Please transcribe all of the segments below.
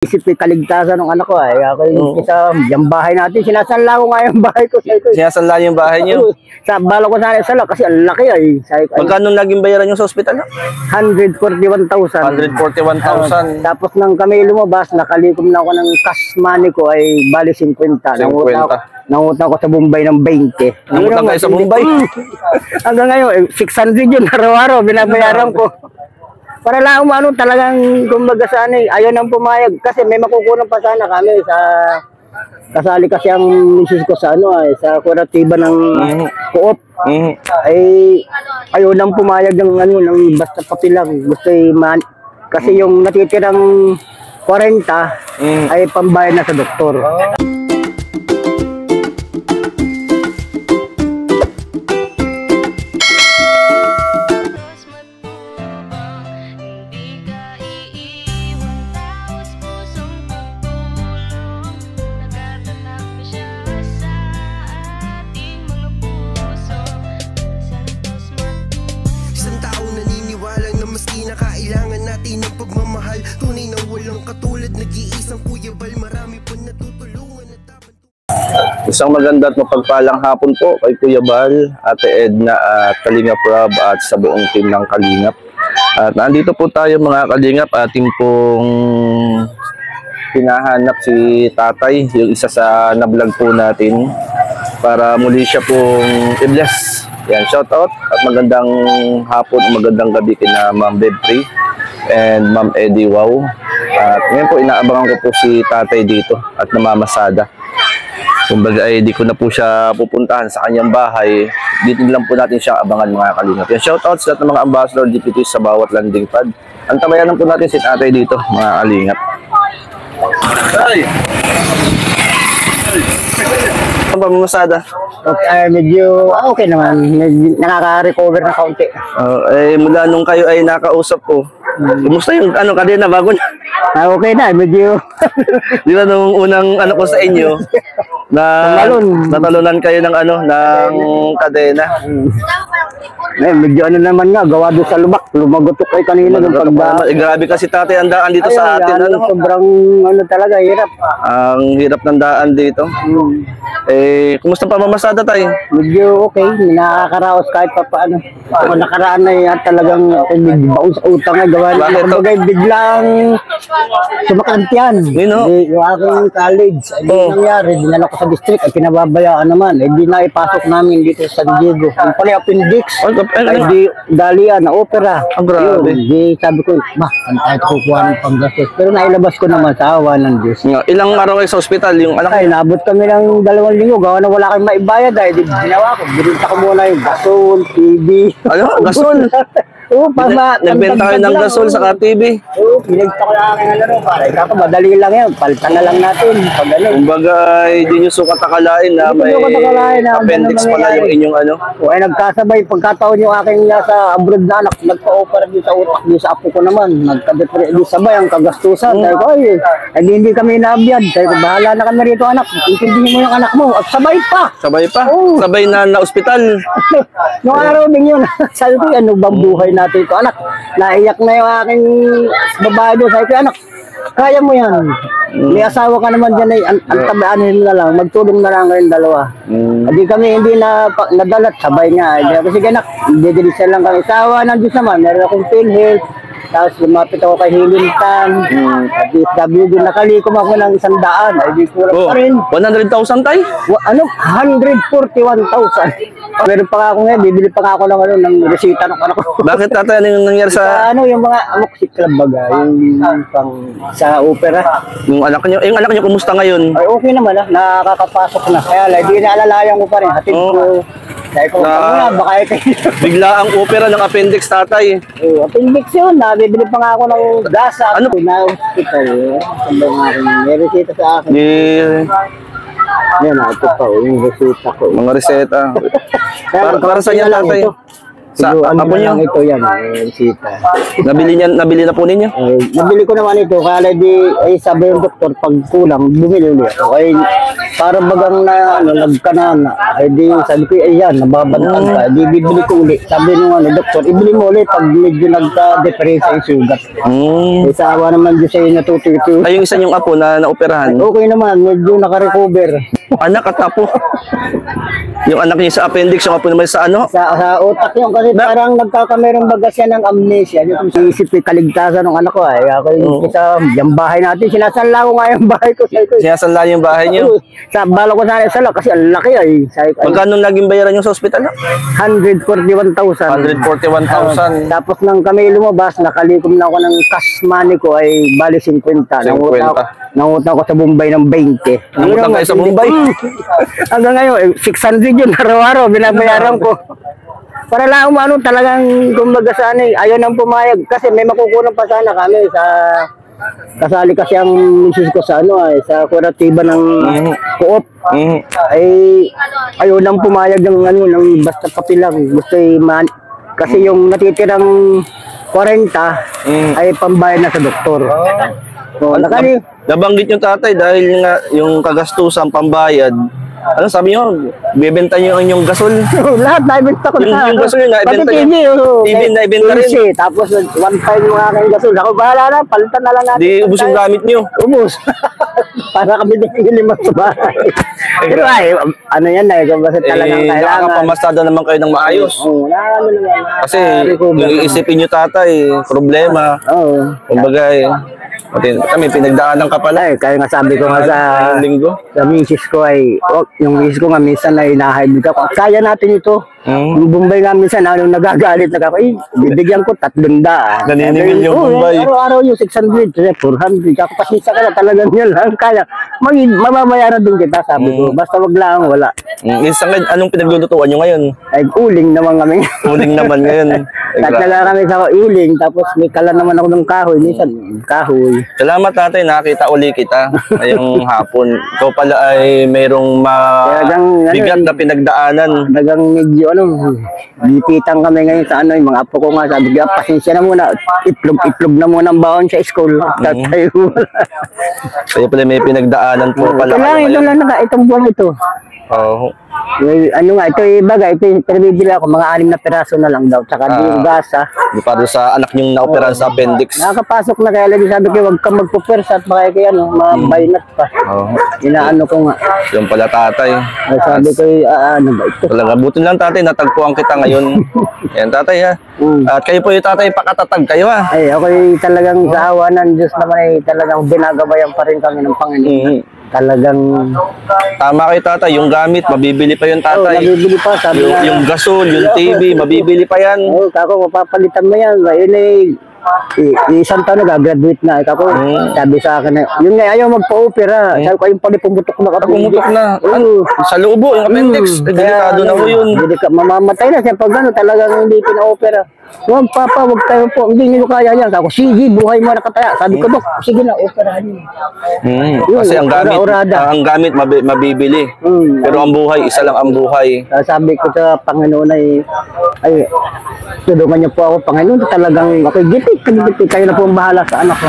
Isip yung kaligtasan ng anak ko ay ako yung yung bahay natin, sinasanla ko nga yung bahay ko. Sinasanla yung bahay niyo? Sa bala ko sana sala kasi ang laki ay. Magkano naging bayaran niyo sa ospital? 141,000. 141,000. Tapos nang kami lumabas, nakalikom na ako ng cash money ko ay bali 50. Nangutang ko sa Bombay ng 20. Nangutang kayo sa Bombay? Hanggang ngayon, 600 yun araw-araw, binabayaran ko. Para lang umano talagang kumbaga sana ayaw nang pumayag kasi may makukunan pa sana kami sa kasali kasi ang misis ko sa sa kuratiba ng co-op. Ay ayaw nang pumayag ng basta papel lang gusto kasi yung natitirang 40 ay pambayad na sa doktor. Kailangan natin ng pagmamahal, tunay na walang katulad, nag-iisang Kuya Bal, marami pa natutulungan at Isang maganda at mapagpalang hapon po kay Kuya Bal, Ate Edna at Kalingap Rob at sa buong team ng Kalingap. At nandito po tayo mga Kalingap, ating pong hinahanap si Tatay, yung isa sa na-vlog po natin para muli siya pong i-bless. Yan, shout out at magandang hapon, magandang gabi kina Ma'am Bebri and Ma'am Eddie Wow. At ngayon po inaabangan ko po si Tatay dito at namamasada. Kumbaga ay di ko na po siya pupuntahan sa kanyang bahay. Dito lang po natin siya abangan mga Kalingap. Yan, shout out sa lahat ng mga ambassador DPTs sa bawat landing pad. Antabayan lang po natin si Tatay dito mga Kalingap. Tay! Ano ba mamasada? Okay, medyo okay naman. Medyo nakaka-recover na kaunti. Mula nung kayo ay nakausap ko, kumusta yung kadena bago na? Okay na, medyo. Di ba nung unang ko sa inyo, natalunan kayo ng ng kadena? Medyo naman nga, gawa doon sa lubak. Lumagotok kayo kanina. Grabe kasi Tatay ang daan dito sa atin. Sobrang talaga, hirap. Ang hirap ng daan dito. Kumusta pa mamasada tayo? Medyo okay, nakakaraos kahit pa paano. Ako nakaraan na yan talagang baon sa utang na gawa. Kumbaga biglang sumakantiyan. Yung aking college, hindi nangyari. Dinala ko sa district at pinababayaan naman. Hindi na ipasok namin dito sa San Diego. Ang pala appendix. Di dalian na opera. Ang grabe. Sabi ko, saan tayo kukuha ng panggastos? Pero nailabas ko naman sa awa ng Diyos. Ilang araw kayo sa ospital? Yung anak ay, nabot kami ng 2 linggo. Gawa na wala kayong maibayad. Ginawa ko. Binita ko muna yung gasol, TV. Gasol? Oo, nagbenta kayo ng gasol sa TV. Oo, pinagta ko lang aking para ikaw madali lang yan. Palitan na lang natin. Kumbaga, hindi nyo sukat akalain na may appendix pala yung inyong ay nagkasabay. Pagkataon yung aking nasa abroad na anak, nagpa-opera dito sa utak. Dito sa apo ko naman. Nagkadepre, sabay ang kagastusan. Sabi ko, hindi kami nabiyad. Sabi ko, bahala na kami rito anak. Intindihin mo yung anak mo. At sabay pa. Sabay pa? Sabay na ospital. Noong araw din yun. Sabi ko, ano bang buhay natin ito anak? Naiyak na yung aking babae doon. Sabi ko, anak, kaya mo yan. May asawa ka naman dyan ay ang tabianin na lang. Magtulong na lang kayong dalawa. Hindi na nadalat. Sabay nga. Kasi anak, didilisan lang kami. Asawa ng Diyos naman. Meron akong PhilHealth. Tapos lumapit ako kay Hilintan. DSW din nakalikom ako ng 100. Ay di kulang pa rin. 100,000 tayo? 141,000. Meron pa nga ako ngayon, bibili pa nga ako ng resita ng anak ko. Bakit Tatay? Anong nangyari sa... yung mga amoxicillin club baga, yung pang sa opera. Yung anak niyo kumusta ngayon? Ay okay naman nakakapasok na. Kaya hindi naalalayan ko pa rin. Hatid ko. Dahil ko baka kayo. Bigla ang opera ng appendix Tatay. Appendix yun. Bibili pa nga ako ng gasa. Na hospital. May resita sa akin. Yan ito pa. Yung resita ko. Mga reseta. Para sa inyo Tatay. Sa Siguro, ano apo na niyo? lang ito yan, sita. Nabili na po ninyo? Nabili ko naman ito, kaya ay sabi yung doktor, pag kulang, bumili ulit ako. Ay, para bagang na, nagkanana, ay di, sabi ko, ay yan, nababantaan ka, di bibili ko ulit. Sabi nung doktor, ibili mo ulit pag medyo nagka-depresa yung sugat. Ay, sa awa naman Diyos ay natututo. Ay, yung isa niyong apo na naoperahan, Okay naman, medyo naka-recover. anak at apo. Yung anak niya sa appendix, yung apo naman sa ano? Sa utak yun, kasi parang nagkakamerong baga siya ng amnesia. Yung isip yung kaligtasan ng anak ko, ay ako yung yung bahay natin, sinasanla ko nga yung bahay ko. Sabi ko, Sinasanla yung bahay niyo. sa bala ko sana sa kasi ang laki ay. Sabi ko, Magkano naging bayaran yung sa ospital? 141,000. 141,000. Tapos nang kami lumabas, nakalikom na ako ng cash money ko ay bali 50. Nangutang ko sa Bombay ng 20. Nangutang kayo sa Bombay? Hanggang ngayon, 600 yun araw-araw, binabayaran ko. Para lang umano talagang kumbaga sana ayaw nang pumayag kasi may makukunan pa sana kami sa kasali kasi ang misis ko sa sa kuratiba ng co-op. Ay ayaw nang pumayag ng ng basta papel lang. Gusto kasi yung natitirang 40 ay pambayad na sa doktor. So, Nabanggit yung tatay dahil nga yung kagastusan pambayad. Ano sabi niyo? Bebenta niyo ang inyong gasol. Lahat naibenta ko na. Yung gasol na ibenta Pati niyo. TV, TV na ibenta rin. Tapos 1.5 yung aking gasol. Ako bahala na, palitan na lang natin. Di ubos yung gamit niyo. Ubus. Para kami din lima sa bahay. Pero ay, ano yan na, kasi talagang kailangan. Nakakapamasada naman kayo ng maayos. Oo, ano naman. Kasi yung iisipin niyo tatay, problema. Oo. Kumbaga kami pinagdaanan ka pala. Ay, kaya nga sabi ko nga sa linggo. Sa misis ko ay, yung misis ko nga minsan ay nahihibig ako. Kaya natin ito. Yung Bombay nga minsan, nagagalit na ako, bibigyan ko 300. Naniningil yung Bombay. Araw-araw yung 600, 400. Ako pasisa ka na talagang yun lang. Kaya, mamabayaran din kita, sabi ko. Basta wag lang, wala. Minsan, anong pinaglulutuan nyo ngayon? Ay, uling naman kami. Uling naman ngayon. Tatlaga kami sa uling, tapos may kala naman ako ng kahoy. Minsan, kahoy. Salamat tatay, nakita uli kita ngayong hapon. Ikaw pala ay mayroong bigat na pinagdaanan. Dagang medyo lipitan kami ngayon sa yung mga apo ko nga sabi ko, pasensya na muna, itlog na muna ang baon sa school. Tatay mo. Kaya pala may pinagdaanan po pala. Ito lang itong buwan ito. Oo. Ano nga, ito bagay, ito yung pinabibili ako, mga 6 na peraso na lang daw. Tsaka yung gasa. Para sa anak niyong naoperahan sa appendix. Nakakapasok na kaya lagi sabi ko, huwag kang magpupersa at baka kaya mabaynat pa. Inaano ko nga. Yung pala tatay. Ay, sabi ko, ano ba ito? Talaga, buti lang tatay, natagpuan kita ngayon. Yan tatay ha. At kayo po yung tatay, pakatatag kayo ha. Ay, ako talagang sa awa ng Diyos naman ay talagang binagabayan pa rin kami ng Panginoon. Talagang tama kayo tatay, yung gamit, mabibili pa yung tatay. nabibili pa, sabi nga. Yung gasol, yung TV, mabibili pa yan. Kako, mapapalitan mo yan. Yun ay, isang taon nag-graduate na. Kako, sabi sa akin, yun nga, ayaw magpa-opera. Sabi ko, yung pali pumutok na kapag. Pumutok na. Sa loobo, yung appendix. Delikado na ho yun. Mamamatay na siya pag talagang hindi pina-opera. Wag papa, wag kayo po. Hindi niyo kaya yan. Ako, sige, buhay mo nakataya. Sabi ko, Dok, sige na, operahan niyo. Kasi ang gamit mabibili. Pero ang buhay, isa lang ang buhay. Sabi ko sa Panginoon ay tulungan niyo po ako, Panginoon. Talagang ako, gitik, kayo na po ang bahala sa anak ko.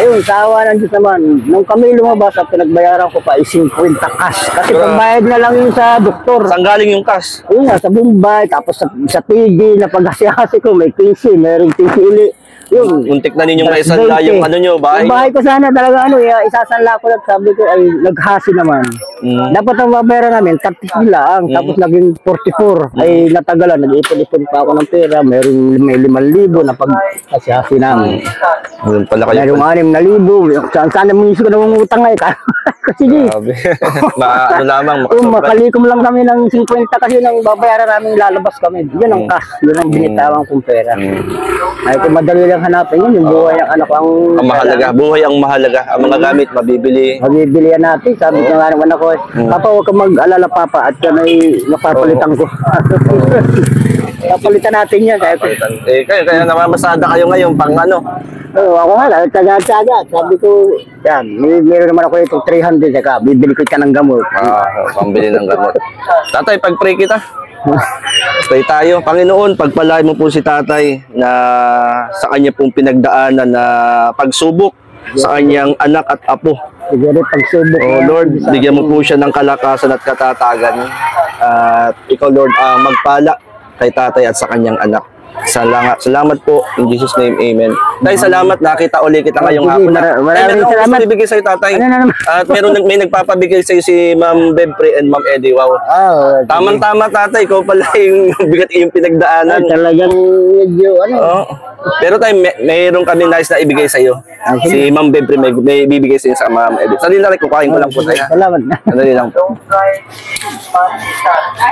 Ayun, sa awa ng Diyos naman, nung kami lumabas, at pinagbayaran ko pa, 50 cash. Kasi pagbayad na lang yun sa doktor. Saan galing yung cash? Yun nga, sa Bombay, tapos sa TV, na pag-asi-asi ko, may PC, mayroong PC uli. Yun. Untik na ninyong maisanla yung bahay. Yung bahay ko sana talaga isasanla ko lang, sabi ko ay naghasi naman. Dapat ang babayaran namin, 30 lang, tapos naging 44. Ay natagalan, nag-ipon-ipon pa ako ng pera, may 5,000 na pag-hasi namin. Yun pala kayo. Mayroong 6,000, sana mo ko nangungutang kasi di. Ano lamang, makalikom lang kami ng 50 kasi nang babayaran namin lalabas kami. Yun ang cash, yun ang binitawan kong pera. Ay kung madali lang hanapin yun, yung buhay ng anak ko ang mahalaga, buhay ang mahalaga. Ang mga gamit, mabibili. Mabibili yan natin, sabi ko nga naman ako, Papa, huwag kang mag-alala, Papa, at yan ay napapalitan ko. Napalitan natin yan. Kaya namamasada kayo ngayon, pang ano? Oo, ako nga, tsaga-tsaga. Sabi ko, yan, meron naman ako itong 300, saka bibili ko ka ng gamot. Pambili ng gamot. Tatay, pag-pray kita. Pray tayo. Panginoon, pagpalain mo po si tatay na sa kanya pong pinagdaanan na pagsubok sa kanyang anak at apo. Siguro pagsubok. Oh Lord, bigyan mo po siya ng kalakasan at katatagan. At ikaw Lord, magpala kay tatay at sa kanyang anak. Salamat po. In Jesus' name, amen. Tay, salamat. Nakita ulit kita ngayong Sige, hapon na. maraming Ay, salamat. Ano bibigay sa'yo, tatay? Ano na naman? At may nagpapabigay sa'yo si Ma'am Bebpre and Ma'am Eddie. Wow. Tamang-tama, tatay. Ikaw pala yung bigat yung pinagdaanan. Talagang medyo ano. Oo. Pero tayo, mayroon kami nice na ibigay sa'yo. Si Ma'am Bebpre may bibigay sa'yo sa Ma'am Eddie. Sandali lang, kukain ko lang po tayo. Salamat. Sandali lang po.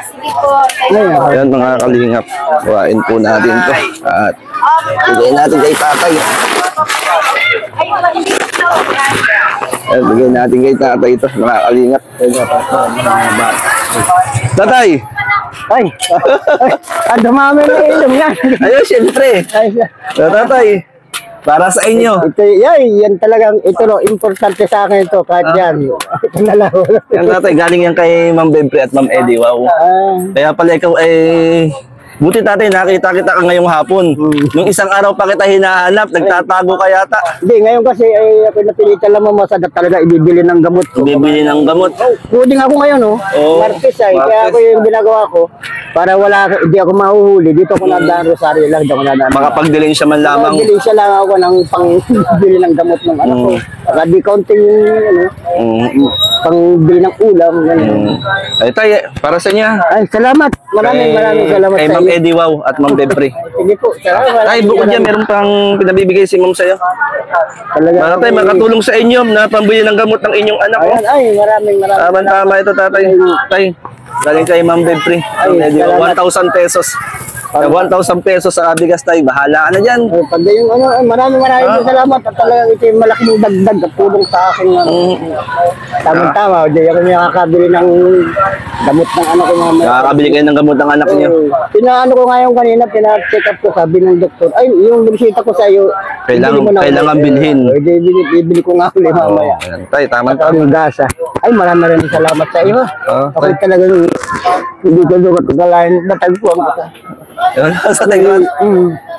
Sige po. Ayan mga kalingap. Kuhain po natin to. At bigay natin kay tatay. Ayan, bigay natin kay tatay ito. Mga kalingap. Tatay! Ay, ang dumami na ilong yan. Ayun, syempre. Tatay, para sa inyo. Ito, yan talagang, ito no, importante sa akin ito, kahit yan. Ito na lang. Yan tatay, galing yan kay Ma'am Bebpre at Ma'am Eddie. Wow. Kaya pala ikaw buti tatay, nakita kita ka ngayong hapon. Nung isang araw pa kita hinahanap, nagtatago ka yata. Hindi, ngayon kasi ako napilitan lang mamasada talaga ibibili ng gamot ko. Bibili ng gamot. Puding ako ngayon, Martes ay. Kaya ako yung ginagawa ko, para hindi ako mahuhuli. Dito ako nadaan Rosario lang, dito ako nadaan. Makapagdilim siya man lamang. Bili siya lang ako ng pangbili ng gamot ng anak ko. Saka di counting pangbili ng ulam. Ay tayo, para sa niya. Ay, salamat. Maraming salamat Kay sa Ma'am inyo. Eddie Wow at Ma'am Bebpre. Sige po, salamat. Tay, bukod dyan, meron pang pinabibigay si Ma'am sa'yo. Talaga. Para tayo, makatulong sa inyo na pambili ng gamot ng inyong anak. Ayan, ay, maraming. Tama ito, tatay. Tay, galing kay Ma'am Bebpre. salamat. 1,000 pesos. 1,000 pesos sa bigas tayo. Bahala ka na dyan. Pag yung maraming salamat at talagang ito yung malaking dagdag at tulong sa akin. Tama-tama, di ako nakakabili ng gamot ng anak ko. Nakakabili kayo ng gamot ng anak niyo. Pinaano ko ngayon kanina, pina-check up ko, sabi ng doktor, ay, yung bisita ko sa iyo, Kailangan bilhin. Bibili ko nga ulit mamaya. Tay, tama. Ang gasa. Ay, maraming salamat sa iyo. Ako talagang hindi ko doon kalahin, natagpuan ko. Yun, sa tingin.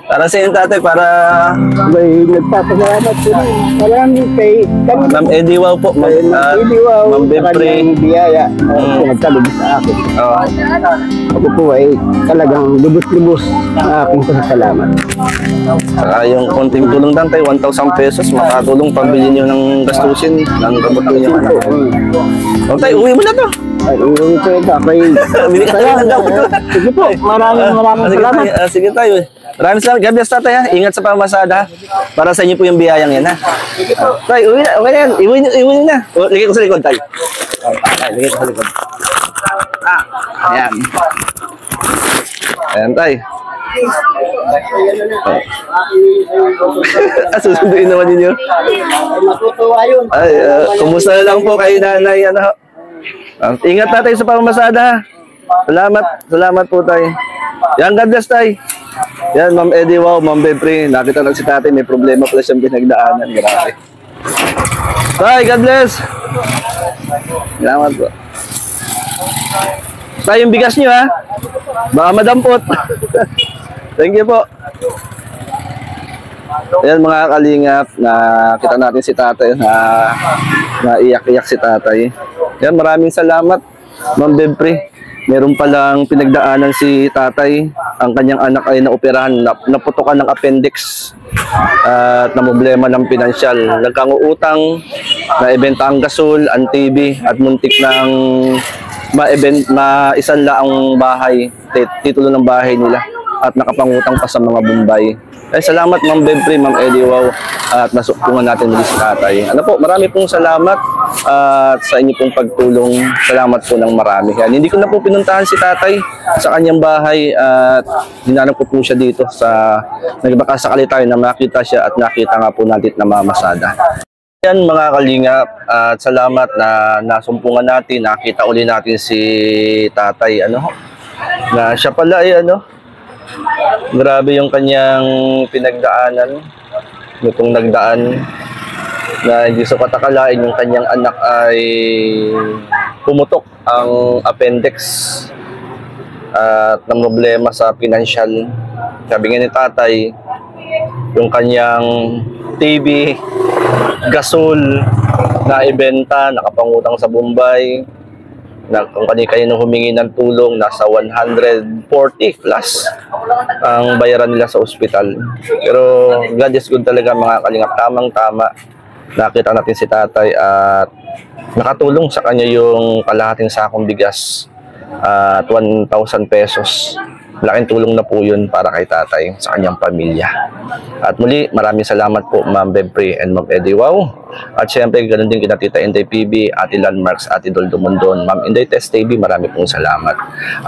Para sa inyo, tatay, para May nagpapasalamat ko rin. Maraming kay Ma'am Eddie Wow po. Ma'am Bebpre. Biyaya. Pinagkalubos sa akin. Ako po ay talagang lubos-lubos sa aking pasasalamat. Saka yung konting tulong lang tayo, 1,000 pesos, makatulong pambili nyo ng gastusin ng gamot ng inyong anak. O tayo, uwi mo na to. Ay, iyon ko ito. Bili ka tayo ng gamot ko. Sige po, maraming salamat. Sige tayo. Maraming salamat. God bless tatay ha. Ingat sa pamasada ha. Para sa inyo po yung biyayang yan ha. Tayo, uwi na. Okay na yan. Iwi na. Lagay ko sa likod tayo. Lagay ko sa likod. Ayan. Ayan tayo. Susunduin naman ninyo. Matutuwa yun. Ay, kumusta na lang po kayo nanay. Ingat na tayo sa pamamasada. Salamat po tayo. Yan, God bless tayo. Yan, Ma'am Eddie Wow, Ma'am Bebpre. Nakita lang si tatay, may problema pala siyang pinagdaanan. Grabe. Tay, God bless. Salamat po. Tayo yung bigas nyo ha. Baka madampot. Thank you po. Ayan mga kalingap, nakita natin si tatay na iyak-iyak si tatay. Ayan, maraming salamat Ma'am Bebpre. Meron palang pinagdaanan si tatay. Ang kanyang anak ay naoperahan, naputukan ng appendix at namblema ng pinansyal. Nagkanguutang, naibenta ang gasol, ang TV at muntik ng maisanla bahay, titulo ng bahay nila at nakapangutang pa sa mga Bombay. Salamat Ma'am Bebpre, Ma'am Eddie Wow at nasuktungan natin ulit si tatay. Ano po, marami pong salamat at sa inyo pong pagtulong. Salamat po ng marami. Yan. Hindi ko na po pinuntahan si tatay sa kanyang bahay at hinanap ko po siya dito sa nagbakasakali tayo na makita siya at nakita nga po natin na mamasada. Yan mga kalingap at salamat na nasumpungan natin, nakita uli natin si tatay na siya pala ay grabe yung kanyang pinagdaanan nitong nagdaan na hindi sa katakalain yung kanyang anak ay pumutok ang appendix at ng problema sa pinansyal. Sabi nga ni tatay, yung kanyang TV, gasol na ibenta, nakapangutang sa Bombay, na kung kanina humingi ng tulong, nasa 140 plus ang bayaran nila sa ospital. Pero God is good talaga mga kalingap, tamang-tama. Nakita natin si tatay at nakatulong sa kanya yung kalahating sakong bigas at 1,000 pesos. Laking tulong na po yun para kay tatay sa kanyang pamilya. At muli, maraming salamat po Ma'am Bebpre and Ma'am Eddie Wow. At syempre, ganun din kina Tita Inday PB, Ate Landmarks, Ate Doldo Mondon, Ma'am Inday Test TV, marami pong salamat.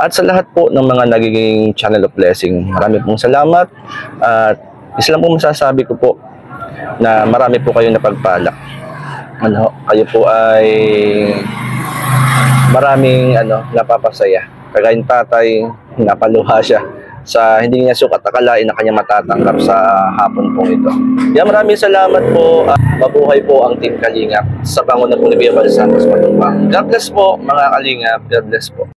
At sa lahat po ng mga nagiging channel of blessing, marami pong salamat. At isa lang po masasabi ko po na marami po kayong napagpalak. Kayo po ay maraming napapasaya. Kagaya ng tatay, napaluha siya sa hindi niya sukat akalain na kanya matatanggap sa hapon pong ito. Yan, maraming salamat po. Mabuhay po ang Team Kalingap sa panguna po ni Bia Balsantos Matubang. God bless po mga Kalingap. God bless po.